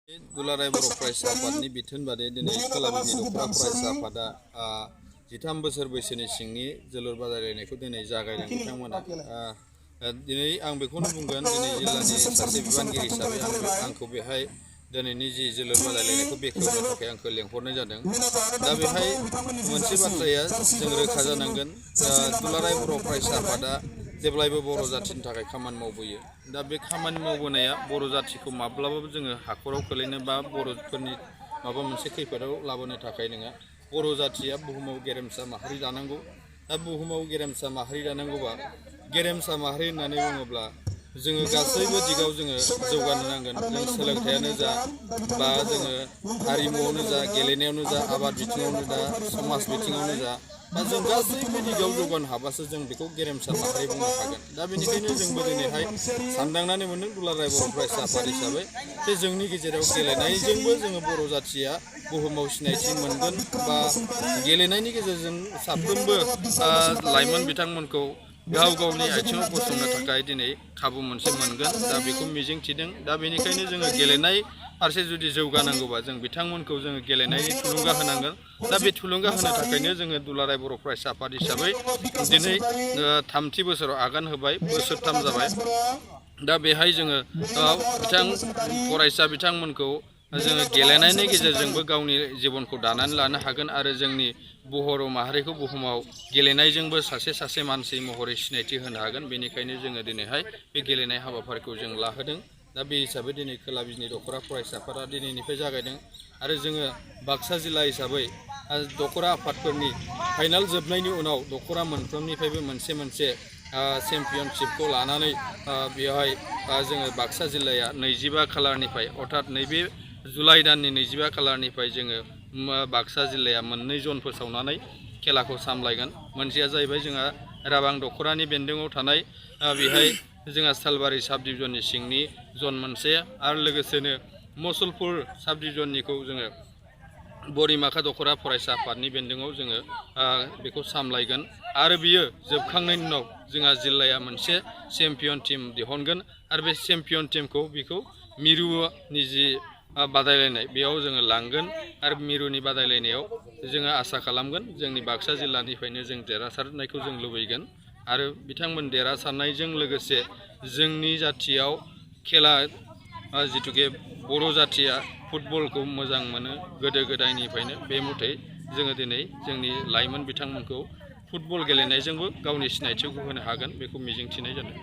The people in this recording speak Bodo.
दुलाराय बर' फरायसा आफादनि बिथोन बादि दिनै खोलाबिनि दख'रा फरायसा आफादा 13 बोसोर बैसोनि सिंनि जोलुर बादायलायनायखौ दिनै जागायदों बिथांमोना। दिनै आं बेखौनो बुंगोन, दिनै जिल्लानि सासे बिबानगिरि हिसाबै आंखौ बेहाय दिनैनि जि जोलुर बादायलायनायखौ बेखेवनो थाखाय आंखौ लेंहरनाय जादों। दा बेहाय मोनसे बाथ्राया जों रोखा जानांगोन, दुलाराय बर' फरायसा आफादा जेब्लायबो बर' जाथिनि थाखाय खामानि मावबोयो। दा बे खामानि मावबोनाया बर' जाथिखौ माब्लाबाबो जोङो हाखराव खोलैनो बा बर'फोरनि माबा मोनसे खैफोदाव लाबोनो थाखाय नङा। बर' जाथिया बुहुमाव गेरेमसा माहारि दानांगौ। दा बुहुमाव गेरेमसा माहारि दानांगौबा, गेरेमसा माहारि होननानै बुङोब्ला जोङो गासैबो दिगाव जोङो जौगानो नांगोन। जों सोलोंथायानो जा, बा जोङो हारिमुआवनो जा, गेलेनायावनो जा, आबाद बिथिङावनो जा, समाज बिथिङावनो जा, बा जों गासैबो दिगाव जौगानो हाबासो जों बेखौ गेरेमसा माहारि बुंनो हागोन। दा बेनिखायनो जोंबो दिनैहाय सानदांनानै मोनदों दुलाराय बर' फरायसा आफाद हिसाबै जे जोंनि गेजेराव गेलेनायजोंबो जोङो बर' जाथिया बुहुमाव सिनायथि मोनगोन, बा गेलेनायनि गेजेरजों साफ्रोमबो लाइमोन बिथांमोनखौ गाव गावनि आथिङाव गसंनो थाखाय दिनै खाबु मोनसे मोनगोन। दा बेखौ मिजिंथिदों। दा बेनिखायनो जोङो गेलेनाय फारसे जुदि जौगानांगौबा जों बिथांमोनखौ जोङो गेलेनायनि थुलुंगा होनांगोन। दा बे थुलुंगा होनो थाखायनो जोङो दुलाराय बर' फरायसा आफाद हिसाबै दिनै 3थि बोसोराव आगान होबाय, बोसोरथाम जाबाय। दा बेहाय जोङो फरायसा बिथांमोनखौ जोङो गेलेनायनि गेजेरजोंबो गावनि जिबनखौ दानानै लानो हागोन, आरो जोंनि बर' माहारिखौ बुहुमाव गेलेनायजोंबो सासे मानसि महरै सिनायथि होनो हागोन। बेनिखायनो जोङो दिनैहाय बे गेलेनाय हाबाफारिखौ जों लाहोदों। दा बे हिसाबै दिनै खोलाबिनि दख'रा फरायसा आफादा दिनैनिफ्राय जागायदों, आरो जोङो बाक्सा जिल्ला हिसाबै दख'रा आफादफोरनि फाइनाल जोबनायनि उनाव दख'रा मोनफ्रोमनिफ्रायबो मोनसे चेम्पियनशिपखौ लानानै बेवहाय जोङो बाक्सा जिल्लाया 25 खालारनिफ्राय, अर्थात नैबे जुलाइ दाननि 25 खालारनिफ्राय जोङो बाक्सा जिल्लाया 2 जन फोसावनानै खेलाखौ सामलायगोन। मोनसेया जाहैबाय जोंहा राबां दख'रानि बेन्दोङाव थानाय बेहाय जोंहा सालबारि साब डिभिजननि सिंनि जन मोनसे, आरो लोगोसेनो मुसलपुर साब डिभिजननिखौ जोङो बरिमाखा दख'रा फरायसा आफादनि बेन्दोङाव जोङो बेखौ सामलायगोन। आरो बियो जोबखांनायनि उनाव जोंहा जिल्लाया मोनसे चेम्पियन टिम दिहुनगोन, आरो बे चेम्पियन टिमखौ बेखौ मिरुनि जि बादायलायनाय बेयाव जोङो लांगोन। आरो मिरुनि बादायलायनायाव जोङो आसा खालामगोन जोंनि बाक्सा जिल्लानिफ्रायनो जों देरहासारनायखौ जों लुबैगोन। आरो बिथांमोन देरहासारनायजों लोगोसे जोंनि जाथियाव खेला, जिथुके बर' जाथिया फुटबलखौ मोजां मोनो गोदो गोदायनिफ्रायनो, बे मथै जोङो दिनै जोंनि लाइमोन बिथांमोनखौ फुटबल गेलेनायजोंबो गावनि सिनायथिखौ होनो हागोन, बेखौ मिजिंथिनाय जादों।